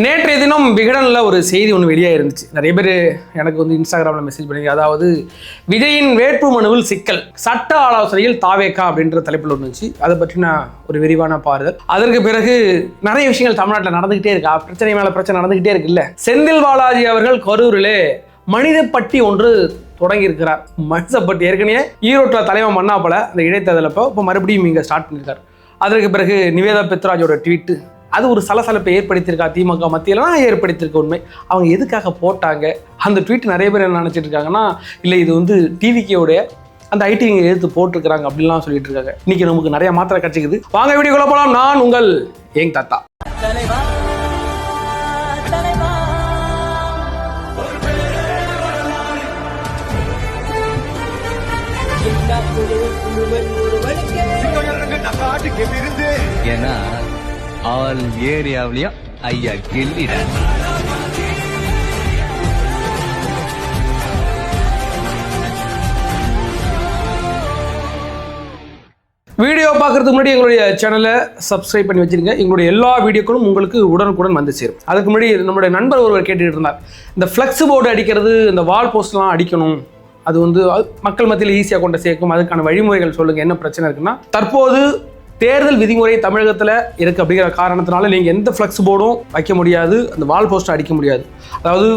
நேற்றைய தினம் விகடனில் ஒரு செய்தி ஒன்று வெளியாக இருந்துச்சு. நிறைய பேர் எனக்கு வந்து இன்ஸ்டாகிராமில் மெசேஜ் பண்ணி, அதாவது விஜயின் வேட்பு மனுவில் சிக்கல், சட்ட ஆலோசனையில் தாவேக்கா அப்படின்ற தலைப்பில் ஒன்று இருந்துச்சு. அதை பற்றின ஒரு விரிவான பாருதல். அதற்கு பிறகு நிறைய விஷயங்கள் தமிழ்நாட்டில் நடந்துகிட்டே இருக்கா, பிரச்சனை மேலே பிரச்சனை நடந்துகிட்டே இருக்குல்ல. செந்தில் பாலாஜி அவர்கள் கரூரிலே மனித பட்டி ஒன்று தொடங்கி இருக்கிறார். மனிதப்பட்டி ஏற்கனவே ஈரோட்டில் தலைவன் மண்ணாப்பல அந்த இடைத்தேர்தலப்போ இப்போ மறுபடியும் இங்கே ஸ்டார்ட் பண்ணியிருக்காரு. அதற்கு பிறகு நிவேதா பெத்ராஜோட ட்வீட்டு அது ஒரு சலசலப்பை ஏற்படுத்தியிருக்கா திமுக மத்தியிலாம் ஏற்படுத்தியிருக்க. உண்மை அவங்க எதுக்காக போட்டாங்க அந்த ட்வீட் நிறைய பேர் என்ன நினச்சிட்டு இருக்காங்கன்னா, இல்லை இது வந்து டிவிக்கோடைய அந்த ஐடிவிங்க எடுத்து போட்டிருக்கிறாங்க அப்படின்லாம் சொல்லிட்டு இருக்காங்க. இன்னைக்கு நமக்கு நிறைய மாத்திரை கிடைச்சிக்குது. வாங்க வீடியோக்குள்ள போகலாம். நான் உங்கள் ஏங் தாத்தா. ஏன்னா ஆல் ஏரியாவிலையும் ஐயா கில்லிட. வீடியோ பார்க்கறதுக்கு முன்னாடி எங்களுடைய சேனலை சப்ஸ்கிரைப் பண்ணி வச்சிருங்க. எங்களுடைய எல்லா வீடியோக்களும் உங்களுக்கு உடனுக்குடன் வந்து சேரும். அதுக்கு முன்னாடி நம்மளுடைய நண்பர் ஒருவர் கேட்டுட்டு இருந்தார், இந்த ஃப்ளெக்ஸ் போர்டு அடிக்கிறது, இந்த வால் போஸ்ட்லாம் அடிக்கணும், அது வந்து மக்கள் மத்தியில் ஈஸியாக கொண்டு சேர்க்கும், அதுக்கான வழிமுறைகள் சொல்லுங்கள், என்ன பிரச்சனை இருக்குன்னா, தற்போது தேர்தல் விதிமுறை தமிழகத்தில் இருக்குது அப்படிங்கிற காரணத்தினால நீங்கள் எந்த ஃப்ளெக்ஸ் போர்டும் வைக்க முடியாது, அந்த வால் போஸ்ட்டை அடிக்க முடியாது. அதாவது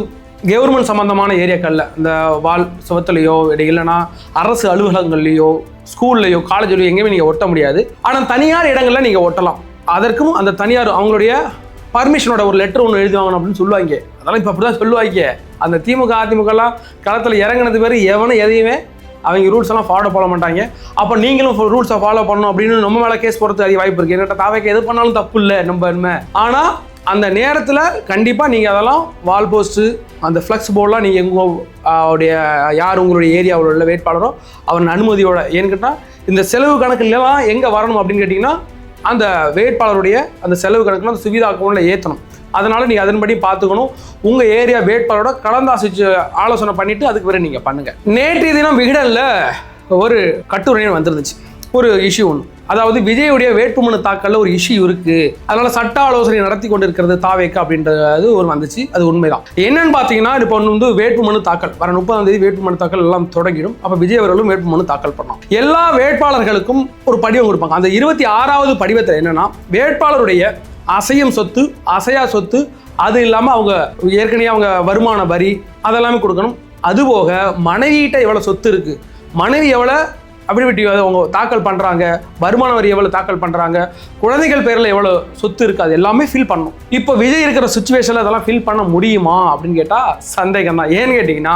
கவர்மெண்ட் சம்மந்தமான ஏரியாக்களில் இந்த வால் சுவத்துலையோ இல்லைன்னா அரசு அலுவலகங்கள்லையோ ஸ்கூல்லையோ காலேஜ்லையோ எங்கேயுமே நீங்கள் ஒட்ட முடியாது. ஆனால் தனியார் இடங்களில் நீங்கள் ஒட்டலாம். அதற்கும் அந்த தனியார் அவங்களுடைய பர்மிஷனோட ஒரு லெட்டர் ஒன்று எழுதுவாங்க அப்படின்னு சொல்லுவாங்க. அதெல்லாம் இப்போ அப்படி தான் சொல்லுவாங்க. அந்த திமுக அதிமுகலாம் களத்தில் இறங்கினது பேர் எவனும் எதையுமே அவங்க ரூல்ஸ் எல்லாம் ஃபாலோ பண்ண மாட்டாங்க. அப்போ நீங்களும் ரூல்ஸை ஃபாலோ பண்ணணும் அப்படின்னு நம்ம மேலே கேஸ் போகிறதுக்கு அதிக வாய்ப்பு இருக்குது. என்கிட்ட தாவைக்கு எது பண்ணாலும் தப்பு இல்லை நம்ம. ஆனால் அந்த நேரத்தில் கண்டிப்பாக நீங்கள் அதெல்லாம் வால் போஸ்ட்டு அந்த ஃப்ளெக்ஸ் போர்டெலாம் நீங்கள் உங்களுடைய யார் உங்களுடைய ஏரியாவில் உள்ள வேட்பாளரோ அவரின் அனுமதியோட, ஏன்னு கேட்டால் இந்த செலவு கணக்குலாம் எங்கே வரணும் அப்படின்னு கேட்டிங்கன்னா அந்த வேட்பாளருடைய அந்த செலவு கணக்கில் அந்த சுவிதா அக்கௌண்ட்டில் ஏற்றணும். அதனால் நீங்கள் அதன்படி பார்த்துக்கணும். உங்கள் ஏரியா வேட்பாளரோட கலந்தாசிச்சு ஆலோசனை பண்ணிவிட்டு அதுக்கு பிறகு நீங்கள் பண்ணுங்கள். நேற்றைய தினம் விகடனில் ஒரு கட்டுரை வந்துருந்துச்சு, ஒரு இஷ்யூ ஒன்று. அதாவது விஜயுடைய வேட்புமனு தாக்கலில் ஒரு இஷ்யூ இருக்குது, அதனால் சட்ட ஆலோசனை நடத்தி கொண்டு இருக்கிறது தாவேக்கா அப்படின்றது ஒரு வந்துச்சு. அது உண்மைதான். என்னன்னு பார்த்தீங்கன்னா, இப்போ வந்து வேட்புமனு தாக்கல் வர 30ஆம் தேதி வேட்புமனு தாக்கல் எல்லாம் தொடங்கிடும். அப்போ விஜய் அவர்களும் வேட்புமனு தாக்கல் பண்ணலாம். எல்லா வேட்பாளர்களுக்கும் ஒரு படிவம் கொடுப்பாங்க. அந்த 26வது படிவத்தில் என்னன்னா, வேட்பாளருடைய அசையும் சொத்து, அசையா சொத்து, அது இல்லாமல் அவங்க ஏற்கனவே அவங்க வருமான வரி அதெல்லாமே கொடுக்கணும். அதுபோக மனைவிகிட்ட எவ்வளோ சொத்து இருக்குது, மனைவி எவ்வளோ அப்படி அவங்க தாக்கல் பண்ணுறாங்க, வருமான வரி எவ்வளோ தாக்கல் பண்ணுறாங்க, குழந்தைகள் பேரில் எவ்வளோ சொத்து இருக்குது, அது எல்லாமே ஃபில் பண்ணணும். இப்போ விஜய் இருக்கிற சுச்சுவேஷனில் அதெல்லாம் ஃபில் பண்ண முடியுமா அப்படின்னு கேட்டால் சந்தேகம் தான். ஏன்னு கேட்டிங்கன்னா,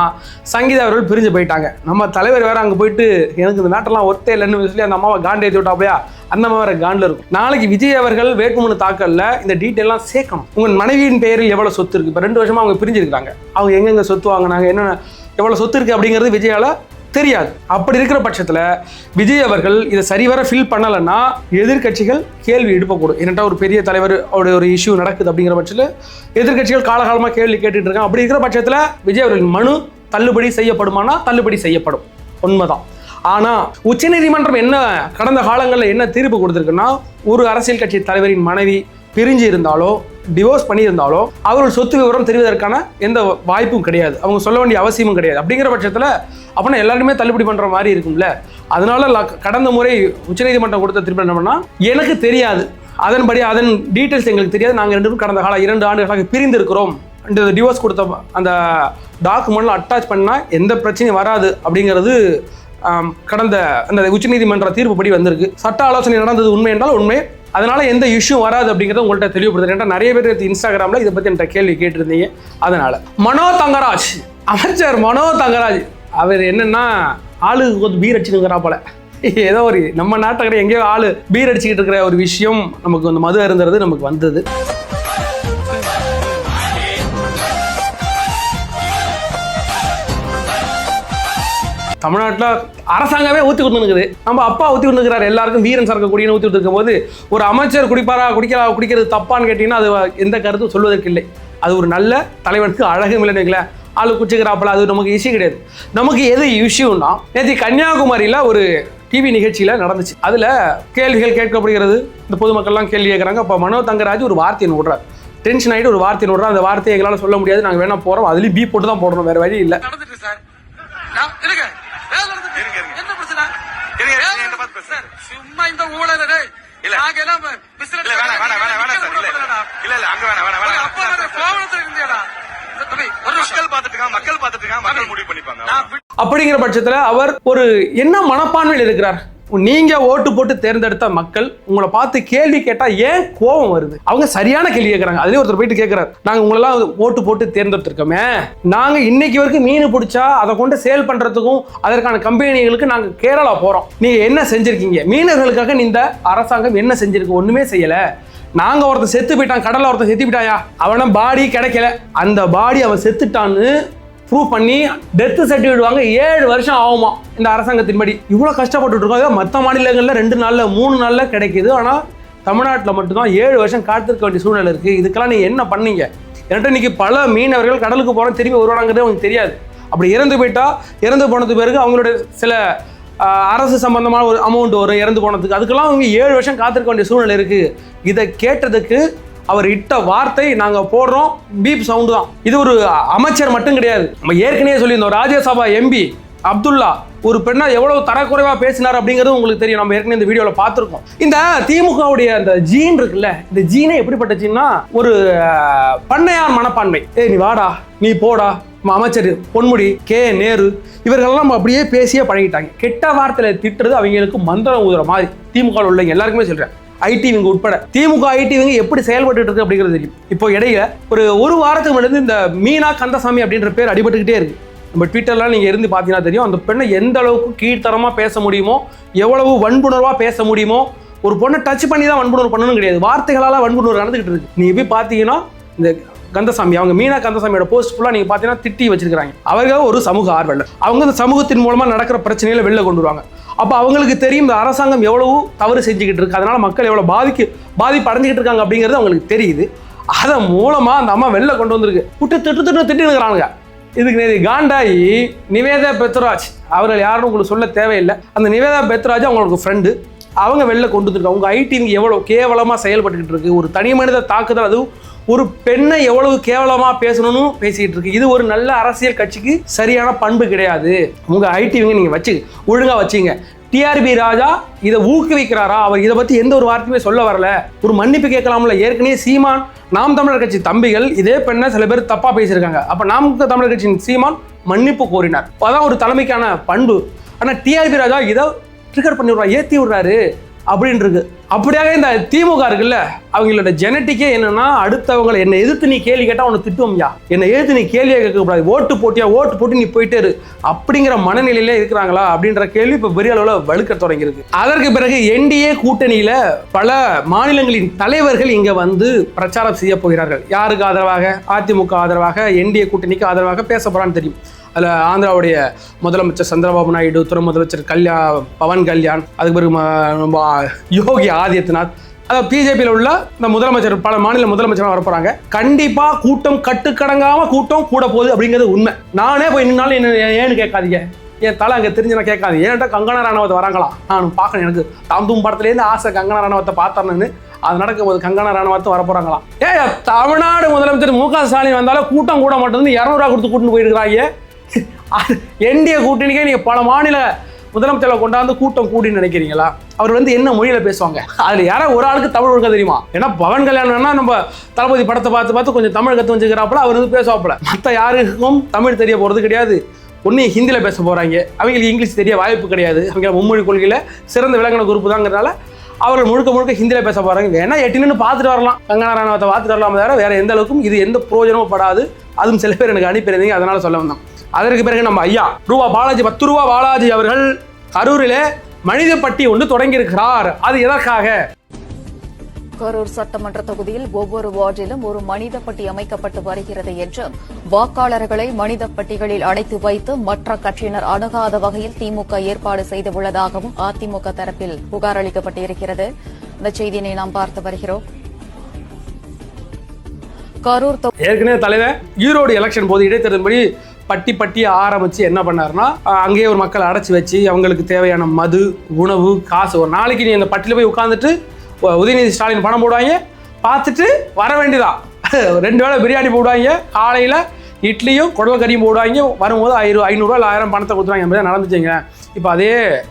சங்கீதா அவர்கள் பிரிஞ்சு போயிட்டாங்க. நம்ம தலைவர் வேறு அங்கே போயிட்டு எனக்கு இந்த நாட்டெல்லாம் ஒருத்தே இல்லைன்னு சொல்லி அந்த அம்மாவை காண்டே ஏற்றி விட்டாப்பையா, அந்த மாதிரி காண்டில் இருக்கும். நாளைக்கு விஜய் அவர்கள் வேட்புமனு தாக்கலில் இந்த டீட்டெயிலாம் சேர்க்கணும். உங்கள் மனைவியின் பெயரில் எவ்வளோ சொத்து இருக்குது, இப்போ 2 வருஷமாக அவங்க பிரிஞ்சிருக்காங்க, அவங்க எங்கெங்கே சொத்து வாங்கினாங்க, என்னென்ன எவ்வளோ சொத்து இருக்குது அப்படிங்கிறது விஜயால் தெரியாது. அப்படி இருக்கிற பட்சத்தில் விஜய் அவர்கள் இதை சரிவர ஃபில் பண்ணலைன்னா எதிர்கட்சிகள் கேள்வி எழுப்பக்கூடும். என்னட்டா ஒரு பெரிய தலைவர் அவருடைய ஒரு இஷ்யூ நடக்குது அப்படிங்கிற பட்சத்தில் எதிர்கட்சிகள் காலகாலமாக கேள்வி கேட்டுட்டு இருக்காங்க. அப்படி இருக்கிற பட்சத்தில் விஜய் அவர்கள் மனு தள்ளுபடி செய்யப்படுமானா தள்ளுபடி செய்யப்படும், உண்மைதான். ஆனால் உச்சநீதிமன்றம் என்ன கடந்த காலங்களில் என்ன தீர்ப்பு கொடுத்துருக்குன்னா, ஒரு அரசியல் கட்சி தலைவரின் மனைவி பிரிஞ்சு இருந்தாலோ டிவோர்ஸ் பண்ணியிருந்தாலோ அவர்கள் சொத்து விவரம் தெரிவதற்கான எந்த வாய்ப்பும் கிடையாது, அவங்க சொல்ல வேண்டிய அவசியமும் கிடையாது. அப்படிங்கிற பட்சத்தில் அப்படின்னா எல்லாருமே தள்ளுபடி பண்ணுற மாதிரி இருக்கும்ல. அதனால கடந்த முறை உச்சநீதிமன்றம் கொடுத்த தீர்ப்பு என்ன பண்ணால், எனக்கு தெரியாது, அதன்படி அதன் டீட்டெயில்ஸ் எங்களுக்கு தெரியாது, நாங்கள் 2 பேரும் கடந்த காலம் 2 ஆண்டுகளாக பிரிந்து இருக்கிறோம், இந்த டிவோர்ஸ் கொடுத்த அந்த டாக்குமெண்ட்ல அட்டாச் பண்ணால் எந்த பிரச்சனையும் வராது அப்படிங்கிறது கடந்த அந்த உச்சநீதிமன்ற தீர்ப்புப்படி வந்திருக்கு. சட்ட ஆலோசனை நடந்தது உண்மை என்றால் உண்மை, அதனால எந்த இஷ்யூ வராது அப்படிங்கிறத உங்கள்கிட்ட தெளிவுபடுத்துறேன். ஏன்னா நிறைய பேர் இன்ஸ்டாகிராமில் இதை பற்றி என்கிட்ட கேள்வி கேட்டிருந்தீங்க. அதனால மனோ தங்கராஜ், அமைச்சர் மனோ தங்கராஜ் அவர் என்னன்னா ஆளுக்கு கொஞ்சம் பீர் அடிச்சுக்கிறா போல, ஏதோ ஒரு நம்ம நாட்டுக்கிட்ட எங்கேயோ ஆளு பீர் அடிச்சுக்கிட்டு இருக்கிற ஒரு விஷயம் நமக்கு வந்து மது அருந்துறது நமக்கு வந்தது. தமிழ்நாட்டில் அரசாங்கமே ஊற்றி கொடுத்துருக்குது, நம்ம அப்பா ஊற்றி கொடுத்துருக்கிறார் எல்லாருக்கும், வீரன் சரக்கு குடின்னு ஊற்றி கொடுத்துருக்கும் போது ஒரு அமைச்சர் குடிப்பாரா குடிக்கிறது தப்பான்னு கேட்டிங்கன்னா அது எந்த கருத்தும் சொல்வதற்கு இல்லை. அது ஒரு நல்ல தலைவனுக்கு அழகும் இல்லைன்னு வைக்கல, ஆளு குச்சிக்கிறாப்பல, அது நமக்கு இஷ்யூ கிடையாது. நமக்கு எது இஷ்யூன்னா, நேற்று கன்னியாகுமரியில் ஒரு டிவி நிகழ்ச்சியில் நடந்துச்சு. அதில் கேள்விகள் கேட்கப்படுகிறது, இந்த பொதுமக்கள்லாம் கேள்வி கேட்குறாங்க. அப்போ மனோ தங்கராஜ் ஒரு வார்த்தையை விடுறார், டென்ஷன் ஆகிட்டு ஒரு வார்த்தை விடுறோம். அந்த வார்த்தையை எங்களால் சொல்ல முடியாது, நாங்கள் வேணா போகிறோம், அதுலேயும் பீப் போட்டு தான் போடணும், வேறு வழி இல்லை. நடந்துட்டு சார் என்ன பிரச்சனை? சும்மா இந்த ஊழலே அப்படிங்கிற பட்சத்துல அவர் ஒரு என்ன மனப்பான்மையில் இருக்கிறார்? நீங்க ஓட்டு போட்டு தேர்ந்தெடுத்த மக்கள் உங்களை பார்த்து கேள்வி கேட்டா ஏன் கோபம் வருது? அவங்க சரியான கேள்வி கேட்கறாங்க. அதுலயே ஒருத்தர் போயிட்டு கேட்கிறார், நாங்க உங்களெல்லாம் ஓட்டு போட்டு தேர்ந்தெடுத்திருக்கோமே, நாங்க இன்னைக்கு வரைக்கும் மீன் பிடிச்சா அதை கொண்டு சேல் பண்றதுக்கும் அதற்கான கம்பெனிகளுக்கு நாங்க கேரளா போறோம், நீங்க என்ன செஞ்சிருக்கீங்க? மீனவர்களுக்காக இந்த அரசாங்கம் என்ன செஞ்சிருக்கு? ஒண்ணுமே செய்யல. நாங்க ஒருத்தர் செத்து போயிட்டான், கடல்ல ஒருத்தர் செத்து போயிட்டாயா, அவன பாடி கிடைக்கல, அந்த பாடி அவன் செத்துட்டான்னு ப்ரூவ் பண்ணி டெத் சர்டிஃபிகேட் வாங்க 7 வருஷம் ஆகுமா இந்த அரசாங்கத்தின்படி. இவ்வளோ கஷ்டப்பட்டு இருக்கோம். மற்ற மாநிலங்களில் 2 நாள்ல 3 நாள்ல கிடைக்குது. ஆனால் தமிழ்நாட்டில் மட்டும்தான் 7 வருஷம் காத்திருக்க வேண்டிய சூழ்நிலை இருக்குது. இதுக்கெல்லாம் நீங்கள் என்ன பண்ணீங்க? என்கிட்ட இன்னைக்கு பல மீனவர்கள் கடலுக்கு போகிறோம், திரும்பி வருவாங்கிறது அவங்களுக்கு தெரியாது. அப்படி இறந்து போயிட்டா, இறந்து போனது பிறகு அவங்களுடைய சில அரசு சம்பந்தமான ஒரு அமௌண்ட் வரும் இறந்து போனதுக்கு. அதுக்கெல்லாம் அவங்க 7 வருஷம் காத்திருக்க வேண்டிய சூழ்நிலை இருக்குது. இதை கேட்டதுக்கு அவர் இட்ட வார்த்தை நாங்கள் போடுறோம் பீப் சவுண்டு தான். இது ஒரு அமைச்சர் மட்டும் கிடையாது. நம்ம ஏற்கனவே சொல்லியிருந்தோம், ராஜ்யசபா எம்பி அப்துல்லா ஒரு பெண்ணா எவ்வளவு தரக்குறைவாக பேசினார் அப்படிங்கிறது உங்களுக்கு தெரியும். நம்ம ஏற்கனவே இந்த வீடியோவில் பார்த்துருக்கோம். இந்த திமுகவுடைய அந்த ஜீன் இருக்குல்ல, இந்த ஜீனே எப்படிப்பட்ட ஜீன்னா ஒரு பண்ணையார் மனப்பான்மை. நீ வாடா, நீ போடா, அமைச்சர் பொன்முடி, கே நேரு இவர்களெல்லாம் அப்படியே பேசியே பழகிட்டாங்க. கெட்ட வார்த்தையில திட்டுறது அவங்களுக்கு மந்திரம் ஊதுற மாதிரி. திமுக உள்ள எல்லாருக்குமே சொல்றேன், ஐடி விங்க உட்பட. திமுக ஐடி விங்க எப்படி செயல்பட்டு இருக்கு அப்படிங்கிறது தெரியும். இப்போ இடையில ஒரு வாரத்துக்கு முன்னாடி இந்த மீனா கந்தசாமி அப்படின்ற பேர் அடிபட்டுக்கிட்டே இருக்கு. நம்ம ட்விட்டர்லாம் நீங்க இருந்து பார்த்தீங்கன்னா தெரியும், அந்த பெண்ணை எந்த அளவுக்கு கீழ்த்தரமா பேச முடியுமோ, எவ்வளவு வன்புணர்வா பேச முடியுமோ. ஒரு பொண்ணை டச் பண்ணி தான் வன்புணர்வு பண்ணணும் கிடையாது, வார்த்தைகளால வன்புணர்வு நடந்துகிட்டு இருக்கு. நீங்க போய் பார்த்தீங்கன்னா இந்த கந்தசாமி, அவங்க மீனா கந்தசாமியோட போஸ்ட் ஃபுல்லாக நீங்கள் பார்த்தீங்கன்னா திட்டி வச்சிருக்காங்க. அவர்கள் ஒரு சமூக ஆர்வலர். அவங்க இந்த சமூகத்தின் மூலமாக நடக்கிற பிரச்சனைகளை வெளில கொண்டு வருவாங்க. அப்போ அவங்களுக்கு தெரியும் இந்த அரசாங்கம் எவ்வளவு தவறு செஞ்சுக்கிட்டு இருக்கு, அதனால மக்கள் எவ்வளோ பாதிப்பு அடைஞ்சிக்கிட்டு இருக்காங்க அப்படிங்கிறது அவங்களுக்கு தெரியுது. அதன் மூலமாக அந்த அம்மா வெளில கொண்டு வந்திருக்கு. திட்டுறானுங்க. இதுக்கு நேற்று காண்டாயி நிவேதா பெத்ராஜ் அவர்கள் யாருன்னு உங்களுக்கு சொல்ல தேவையில்லை. அந்த நிவேதா பெத்ராஜ் அவங்களுக்கு ஃப்ரெண்டு, அவங்க வெளில கொண்டு வந்துருக்காங்க. உங்கள் ஐடி எவ்வளோ கேவலமாக செயல்பட்டுக்கிட்டு இருக்கு, ஒரு தனி மனித தாக்குதல், அதுவும் ஒரு பெண்ணை எவ்வளவு கேவலமா பேசணும்னு பேசிக்கிட்டு இருக்கு. இது ஒரு நல்ல அரசியல் கட்சிக்கு சரியான பண்பு கிடையாது. உங்க ஐடி நீங்க ஒழுங்கா வச்சுங்க. டிஆர்பி ராஜா இதை ஊக்குவிக்கிறாரா? அவர் இதை பத்தி எந்த ஒரு வார்த்தையுமே சொல்ல வரல. ஒரு மன்னிப்பு கேட்கலாம்ல. ஏற்கனவே சீமான் நாம் தமிழர் கட்சி தம்பிகள் இதே பெண்ணை சில பேர் தப்பா பேசியிருக்காங்க. அப்ப நாம் தமிழர் கட்சியின் சீமான் மன்னிப்பு கோரினார். அதான் ஒரு தலைமைக்கான பண்பு. ஆனா டிஆர்பி ராஜா இதை ட்ரிகர் பண்ணி விடுறா, ஏத்தி விடுறாரு அப்படின்னு இருக்கு. அப்படியாக இந்த திமுக இருக்குல்ல, அவங்களோட ஜெனட்டிக்கே என்னன்னா, அடுத்தவங்களை என்னை எதிர்த்து நீ கேள்வி கேட்டா உன்னை திட்டுவோம்யா, என்னை எதிர்த்து நீ கேள்வியை கேட்கக்கூடாது, ஓட்டு போட்டு நீ போயிட்டே இரு அப்படிங்கிற மனநிலையில இருக்கிறாங்களா அப்படின்ற கேள்வி இப்ப பெரிய அளவுல வலுக்க தொடங்கியிருக்கு. அதற்கு பிறகு என்டிஏ கூட்டணியில பல மாநிலங்களின் தலைவர்கள் இங்க வந்து பிரச்சாரம் செய்ய போகிறார்கள். யாருக்கு ஆதரவாக? அதிமுக ஆதரவாக, என்டிஏ கூட்டணிக்கு ஆதரவாக பேச போறான்னு தெரியும். அதில் ஆந்திராவுடைய முதலமைச்சர் சந்திரபாபு நாயுடு, துணை முதலமைச்சர் பவன் கல்யாண், அதுக்கு பிறகு யோகி ஆதித்யநாத், அதாவது பிஜேபியில் உள்ள இந்த முதலமைச்சர், பல மாநில முதலமைச்சராக வரப்போறாங்க. கண்டிப்பா கூட்டம் கட்டுக்கடங்காம கூட்டம் கூட போகுது அப்படிங்கிறது உண்மை. நானே போய் நின்னாலும் என்ன ஏன்னு கேட்காதீங்க, என் தலை அங்கே தெரிஞ்சு நான் கேட்காது. ஏன்டா கங்கனா ராணவத்தை வராங்களா, நான் பார்க்கணும், எனக்கு தாம் படத்துலேருந்து ஆசை கங்கனா ராணவத்தை பார்த்தேன்னு. அது நடக்கும் போது கங்கனா ராணவத்தை வரப்போறாங்களாம். தமிழ்நாடு முதலமைச்சர் மு.க. ஸ்டாலின் வந்தாலும் கூட்டம் கூட மாட்டேன், 200 ரூபா கொடுத்து கூட்டிட்டு போயிருக்கிறாங்க. என்டிஏ கூட்டணிக்கே நீங்க பல மாநில முதலமைச்சரை கொண்டாந்து கூட்டம் கூடின்னு நினைக்கிறீங்களா? அவர் வந்து என்ன மொழியில பேசுவாங்க? அதுல யாரோ ஒரு ஆளுக்கு தமிழ் ஒழுங்க தெரியுமா? ஏன்னா பவன் கல்யாணம்னா நம்ம தளபதி படத்தை பார்த்து கொஞ்சம் தமிழ் கற்று வச்சுக்கிறாப்புல, அவர் வந்து பேசுவாப்புல. மற்ற யாருக்கும் தமிழ் தெரிய போறது கிடையாது. ஒன்று ஹிந்தியில பேச போறாங்க, அவங்களுக்கு இங்கிலீஷ் தெரிய வாய்ப்பு கிடையாது. அவங்க மும்மொழி கொள்கையில சிறந்த விளங்கின குரூப் தாங்கிறதுனால அவர்கள் முழுக்க ஹிந்தியில பேச போறாங்க. வேணா எட்டின்னு பார்த்துட்டு வரலாம், கங்கனா ராணவத்தை பார்த்துட்டு வரலாம், வேற எந்த அளவுக்கும் இது எந்த பிரயோஜனமும் படாது. அதுவும் சில பேர் எனக்கு அனுப்பியிருந்தீங்க, அதனால சொல்ல வந்தோம். அதற்கு பிறகு நம்ம ஐயா பாலாஜி 10 ரூபா பாலாஜி அவர்கள் கரூரிலே மனித பட்டி ஒன்று தொடங்கி இருக்கிறார். அது எதற்காக? கரூர் சட்டமன்ற தொகுதியில் ஒவ்வொரு வார்டிலும் ஒரு மனித பட்டி அமைக்கப்பட்டு வருகிறது என்றும், வாக்காளர்களை மனித பட்டிகளில் அடைத்து வைத்து மற்ற கட்சியினர் அணுகாத வகையில் திமுக ஏற்பாடு செய்துள்ளதாகவும் அதிமுக தரப்பில் புகார் அளிக்கப்பட்டிருக்கிறது. இந்த செய்தியினை நாம் பார்த்து வருகிறோம். கரூர் ஏற்கனவே தலைவர் ஈரோடு எலெக்ஷன் போது இடைத்தேர்தல் படி பட்டி ஆரம்பிச்சு என்ன பண்ணாருன்னா, அங்கேயே ஒரு மக்களை அடைச்சி வச்சு அவங்களுக்கு தேவையான மது, உணவு, காசு, ஒரு நாளைக்கு நீ அந்த பட்டியல போய் உட்காந்துட்டு உதயநிதி ஸ்டாலின் பணம் போடுவாங்க, பார்த்துட்டு வர வேண்டியதான். 2 வேளை பிரியாணி போடுவாங்க, காலையில் இட்லியும் குடல் கறியும் போடுவாங்க, வரும்போது 500 இல்லை 1000 பணத்தை கொடுத்துருவாங்க. மாதிரி நடந்துச்சுங்க. இப்போ அதே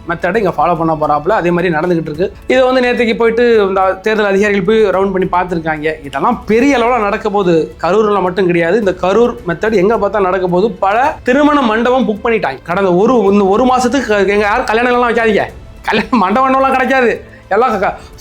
மெத்தடை இங்கே ஃபாலோ பண்ண போகிறாப்புல, அதே மாதிரி நடந்துகிட்டு இருக்கு. இதை வந்து நேற்றுக்கு போயிட்டு இந்த தேர்தல் அதிகாரிகள் போய் ரவுண்ட் பண்ணி பார்த்துருக்காங்க. இதெல்லாம் பெரிய அளவில் நடக்க போது. கரூரில் மட்டும் கிடையாது, இந்த கரூர் மெத்தட் எங்கே பார்த்தா நடக்க போது. பல திருமண மண்டபம் புக் பண்ணிட்டாங்க. கடந்த ஒரு மாதத்துக்கு எங்கள் யாரும் கல்யாணங்கள்லாம் வைக்காதீங்க. கல்யாணம் மண்டபம்லாம் கிடைக்காது. எல்லாம்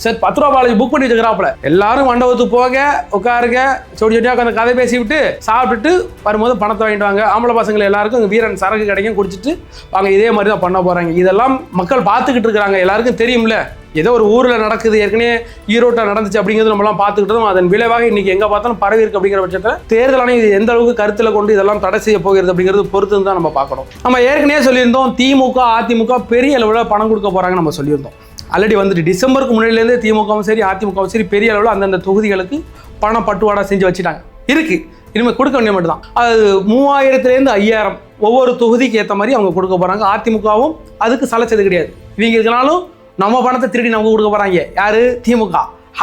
சரி 10 ரூபா பாலாஜி புக் பண்ணி வச்சுக்கிறாப்புல. எல்லாரும் மண்டபத்துக்கு போக உட்காருங்க, சொடி சொடியாக உட்காந்து கதை பேசி விட்டு சாப்பிட்டுட்டு வரும்போது பணத்தை வாங்கிட்டு வாங்க. ஆம்பளை பசங்களை எல்லாருக்கும் வீரன் சரக்கு கிடைக்கும், குடிச்சிட்டு வாங்க. இதே மாதிரி தான் பண்ண போகிறாங்க. இதெல்லாம் மக்கள் பார்த்துக்கிட்டு இருக்கிறாங்க. எல்லாருக்கும் தெரியும்ல, ஏதோ ஒரு ஊரில் நடக்குது, ஏற்கனவே ஈரோட்டில் நடந்துச்சு அப்படிங்கிறது நம்மளாம் பார்த்துக்கிட்டோம். அதன் விளைவாக இன்னைக்கு எங்கே பார்த்தாலும் பரவி இருக்கு. அப்படிங்கிற பட்சத்தில் தேர்தல் ஆணையம் இது எந்த அளவுக்கு கருத்தில் கொண்டு இதெல்லாம் தடை செய்ய போகிறது அப்படிங்கிறது பொறுத்து தான் நம்ம பார்க்கணும். நம்ம ஏற்கனவே சொல்லியிருந்தோம், திமுக அதிமுக பெரிய அளவில் பணம் கொடுக்க போகிறாங்க நம்ம சொல்லியிருந்தோம். ஆல்ரெடி வந்துட்டு டிசம்பருக்கு முன்னாடிலேருந்து திமுகவும் சரி அதிமுகவும் சரி பெரிய அளவில் அந்தந்த தொகுதிகளுக்கு பணம் பட்டுவாடா செஞ்சு வச்சுட்டாங்க. இருக்கு, இனிமேல் கொடுக்க வேண்டிய மட்டும் தான். அது 3000லேருந்து 5000 ஒவ்வொரு தொகுதிக்கு ஏற்ற மாதிரி அவங்க கொடுக்க போகிறாங்க. அதிமுகவும் அதுக்கு சலைச்சது கிடையாது. இவங்க இருக்கனாலும் நம்ம பணத்தை திருடி நமக்கு கொடுக்க போகிறாங்க. யாரு? திமுக.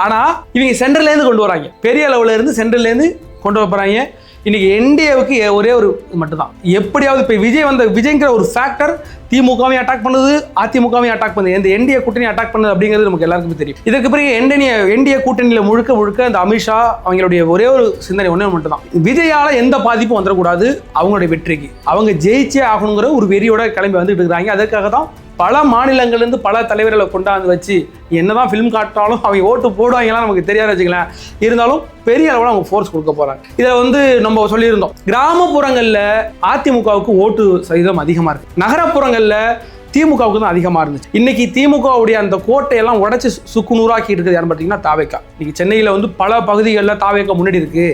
ஆனால் இவங்க சென்ட்ரல்லேருந்து கொண்டு வராங்க. பெரிய அளவில் இருந்து சென்ட்ரல்லேருந்து கொண்டு வர போகிறாங்க. இன்னைக்கு என்டிஏவுக்கு ஒரே ஒரு மட்டும் தான். எப்படியாவது இப்போ விஜய்ங்கிற ஒரு ஃபேக்டர் திமுகவையும் அட்டாக் பண்ணுது, அதிமுகவையும் அட்டாக் பண்ணுது. இந்த என்டிஏ கூட்டணி அட்டாக் பண்ணுது அப்படிங்கிறது நமக்கு எல்லாருக்குமே தெரியும். இதுக்கு பிறகு என்டிஏ கூட்டணியில் முழுக்க இந்த அமித்ஷா அவங்களுடைய ஒரே ஒரு சிந்தனை ஒன்று மட்டும் தான். விஜயால எந்த பாதிப்பும் வந்துடக்கூடாது. அவங்களுடைய வெற்றிக்கு அவங்க ஜெயிச்சே ஆகணுங்கிற ஒரு வெறியோட கிளம்பி வந்துட்டு இருக்கிறாங்க. அதற்காக தான் பல மாநிலங்கள்லேருந்து பல தலைவர்களை கொண்டாந்து வச்சு என்னதான் ஃபிலிம் காட்டினாலும் அவங்க ஓட்டு போடுவாங்கலாம் நமக்கு தெரியாது வச்சுக்கலாம். இருந்தாலும் பெரிய அளவில் அவங்க ஃபோர்ஸ் கொடுக்க போகிறாங்க. இதை வந்து நம்ம சொல்லியிருந்தோம், கிராமப்புறங்களில் அதிமுகவுக்கு ஓட்டு சதவீதம் அதிகமாக இருக்குது, நகரப்புறங்களில் திமுகவுக்கு தான் அதிகமாக இருந்துச்சு. இன்னைக்கு திமுகவுடைய அந்த கோட்டையெல்லாம் உடச்சி சுக்குநூறாக்கி இருக்குது யாருன்னு பார்த்தீங்கன்னா தாவேக்கா. இன்னைக்கு சென்னையில் வந்து பல பகுதிகளில் தாவேக்கா முன்னாடி இருக்குது.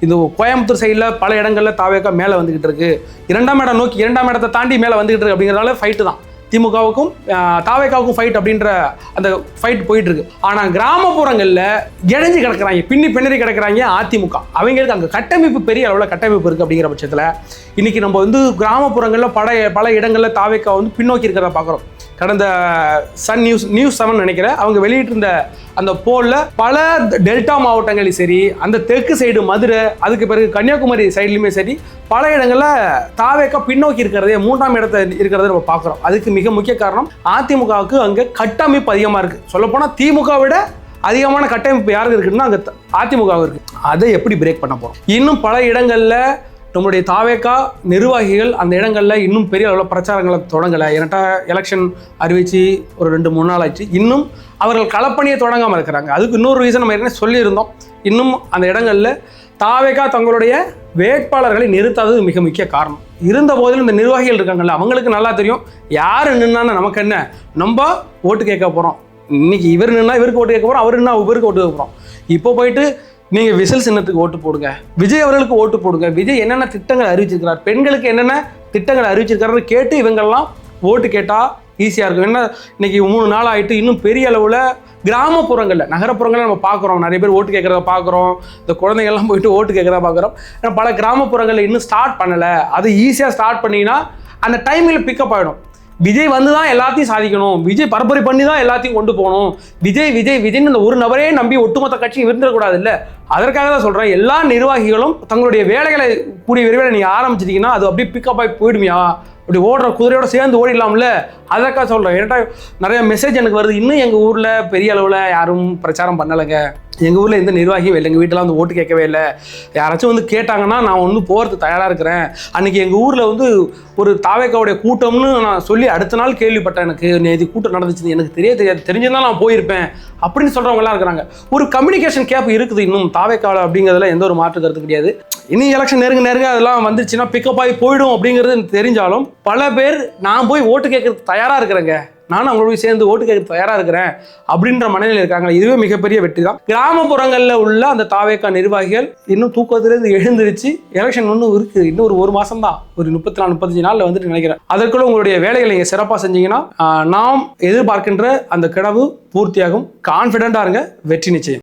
இந்த கோயம்புத்தூர் சைடில் பல இடங்களில் தாவேக்கா மேலே வந்துக்கிட்டு இருக்கு. 2ஆம் இடம் நோக்கி 2ஆம் இடத்தை தாண்டி மேலே வந்துக்கிட்டு இருக்கு. அப்படிங்கிறதால ஃபைட்டு தான் திமுகவுக்கும் தாவேக்காவுக்கும் ஃபைட் அப்படின்ற அந்த ஃபைட் போயிட்டு இருக்கு. ஆனால் கிராமப்புறங்களில் இழைஞ்சு கிடக்கிறாங்க, பின்னறி கிடக்கிறாங்க அதிமுக. அவங்களுக்கு அங்கே கட்டமைப்பு பெரிய அளவில் கட்டமைப்பு இருக்குது. அப்படிங்கிற பட்சத்தில் இன்னைக்கு நம்ம வந்து கிராமப்புறங்களில் பல இடங்களில் தாவேக்கா வந்து பின்னோக்கி இருக்கிறத பார்க்குறோம். கடந்த சன் நியூஸ் 7 நினைக்கிறேன், அவங்க வெளியிட்டிருந்த அந்த போலில் பல டெல்டா மாவட்டங்களையும் சரி, அந்த தெற்கு சைடு மதுரை, அதுக்கு பிறகு கன்னியாகுமரி சைட்லையுமே சரி, பல இடங்களில் தாவேக்கா பின்னோக்கி இருக்கிறதே 3ஆம் இடத்தை இருக்கிறத நம்ம பார்க்குறோம். அதுக்கு மிக முக்கிய காரணம் அதிமுகவுக்கு அங்கே கட்டமைப்பு அதிகமாக இருக்குது. சொல்லப்போனால் திமுக விட அதிகமான கட்டமைப்பு யாருக்கு இருக்குன்னா அங்கே அதிமுக இருக்குது. அதை எப்படி பிரேக் பண்ண போகிறோம்? இன்னும் பல இடங்களில் நம்முடைய தாவேக்கா நிர்வாகிகள் அந்த இடங்களில் இன்னும் பெரிய அளவில் பிரச்சாரங்களை தொடங்கலை. ஏன்னா எலெக்ஷன் அறிவித்து ஒரு 2-3 நாள் ஆச்சு. இன்னும் அவர்கள் களப்பணியை தொடங்காமல் இருக்கிறாங்க. அதுக்கு இன்னொரு ரீசன் நம்ம ஏற்கனவே சொல்லியிருந்தோம். இன்னும் அந்த இடங்களில் தாவேக்கா தங்களுடைய வேட்பாளர்களை நிறுத்தாதது மிக முக்கிய காரணம். இருந்த போதிலும் இந்த நிர்வாகிகள் இருக்காங்கல்ல, அவங்களுக்கு நல்லா தெரியும் யார் நின்னான்னு நமக்கு என்ன, நம்ம ஓட்டு கேட்க போகிறோம். இன்னைக்கு இவர் நின்னா இவருக்கு ஓட்டு கேட்க போகிறோம், அவர் நின்னா இவருக்கு ஓட்டு கேட்க போகிறோம். இப்போ போயிட்டு நீங்கள் விசில் சின்னத்துக்கு ஓட்டு போடுங்க, விஜய் அவர்களுக்கு ஓட்டு போடுங்க, விஜய் என்னென்ன திட்டங்கள் அறிவிச்சிருக்கிறார், பெண்களுக்கு என்னென்ன திட்டங்கள் அறிவிச்சிருக்காருன்னு கேட்டு இவங்கெல்லாம் ஓட்டு கேட்டால் ஈஸியாக இருக்கும். என்ன இன்னைக்கு 3 நாள் ஆகிட்டு இன்னும் பெரிய அளவில் கிராமப்புறங்களில், நகரப்புறங்களில் நம்ம பார்க்குறோம் நிறைய பேர் ஓட்டு கேட்குறத பார்க்குறோம். இந்த குழந்தைங்கள்லாம் போயிட்டு ஓட்டு கேட்குறத பார்க்குறோம். ஆனால் பல கிராமப்புறங்களில் இன்னும் ஸ்டார்ட் பண்ணலை. அது ஈஸியாக ஸ்டார்ட் பண்ணிங்கன்னா அந்த டைமில் பிக்கப் ஆகிடும். விஜய் வந்து தான் எல்லாத்தையும் சாதிக்கணும், விஜய் பரப்புரை பண்ணி தான் எல்லாத்தையும் கொண்டு போகணும், விஜய்னு இந்த ஒரு நபரே நம்பி ஒட்டுமொத்த கட்சியும் இருந்துடக்கூடாது. இல்லை, அதற்காக தான் சொல்கிறேன், எல்லா நிர்வாகிகளும் தங்களுடைய வேலைகளை கூடிய விரைவில் நீங்கள் ஆரம்பிச்சிட்டிங்கன்னா அது அப்படியே பிக்கப் ஆகி போயிடுமியா, அப்படி ஓடுற குதிரையோட சேர்ந்து ஓடிடலாம்ல. அதற்காக சொல்கிறேன். ஏன்டா நிறைய மெசேஜ் எனக்கு வருது, இன்னும் எங்கள் ஊரில் பெரிய அளவில் யாரும் பிரச்சாரம் பண்ணலைங்க, எங்கள் ஊரில் எந்த நிர்வாகியும் இல்லை, எங்கள் வீட்டில் வந்து ஓட்டு கேட்கவே இல்லை, யாராச்சும் வந்து கேட்டாங்கன்னா நான் வந்து போகிறதுக்கு தயாராக இருக்கிறேன். அன்றைக்கி எங்கள் ஊரில் வந்து ஒரு தாவேக்காவுடைய கூட்டம்னு நான் சொல்லி அடுத்த நாள் கேள்விப்பட்டேன், எனக்கு நேற்று கூட்டம் நடந்துச்சு, எனக்கு தெரியாது, தெரிஞ்சிருந்தால் நான் போயிருப்பேன் அப்படின்னு சொல்கிறவங்களாம் இருக்கிறாங்க. ஒரு கம்யூனிகேஷன் கேப் இருக்குது இன்னும் தாவேக்காவில், அப்படிங்கிறதுல எந்த ஒரு மாற்று கருத்து கிடையாது. இனி எலெக்ஷன் நெருங்க அதெல்லாம் வந்துச்சுன்னா பிக்கப் ஆகி போயிடும் அப்படிங்கிறது தெரிஞ்சாலும் பல பேர் நான் போய் ஓட்டு கேட்கறதுக்கு தயாராக இருக்கிறேங்க, நானும் அவங்களோட சேர்ந்து ஓட்டு கேட்க தயாராக இருக்கிறேன் அப்படின்ற மனநிலையில் இருக்காங்க. இதுவே மிகப்பெரிய வெற்றி தான். கிராமப்புறங்களில் உள்ள அந்த தாவேக்கா நிர்வாகிகள் இன்னும் தூக்கத்திலிருந்து எழுந்திருச்சு, எலெக்ஷன் ஒன்றும் இருக்குது, இன்னும் ஒரு மாதம் தான், ஒரு 34-35 நாளில் வந்துட்டு நினைக்கிறேன். அதற்குள்ள உங்களுடைய வேலைகளை நீங்கள் சிறப்பாக செஞ்சீங்கன்னா நாம் எதிர்பார்க்கின்ற அந்த கனவு பூர்த்தியாகும். கான்ஃபிடென்ட்டாக இருங்க, வெற்றி நிச்சயம்.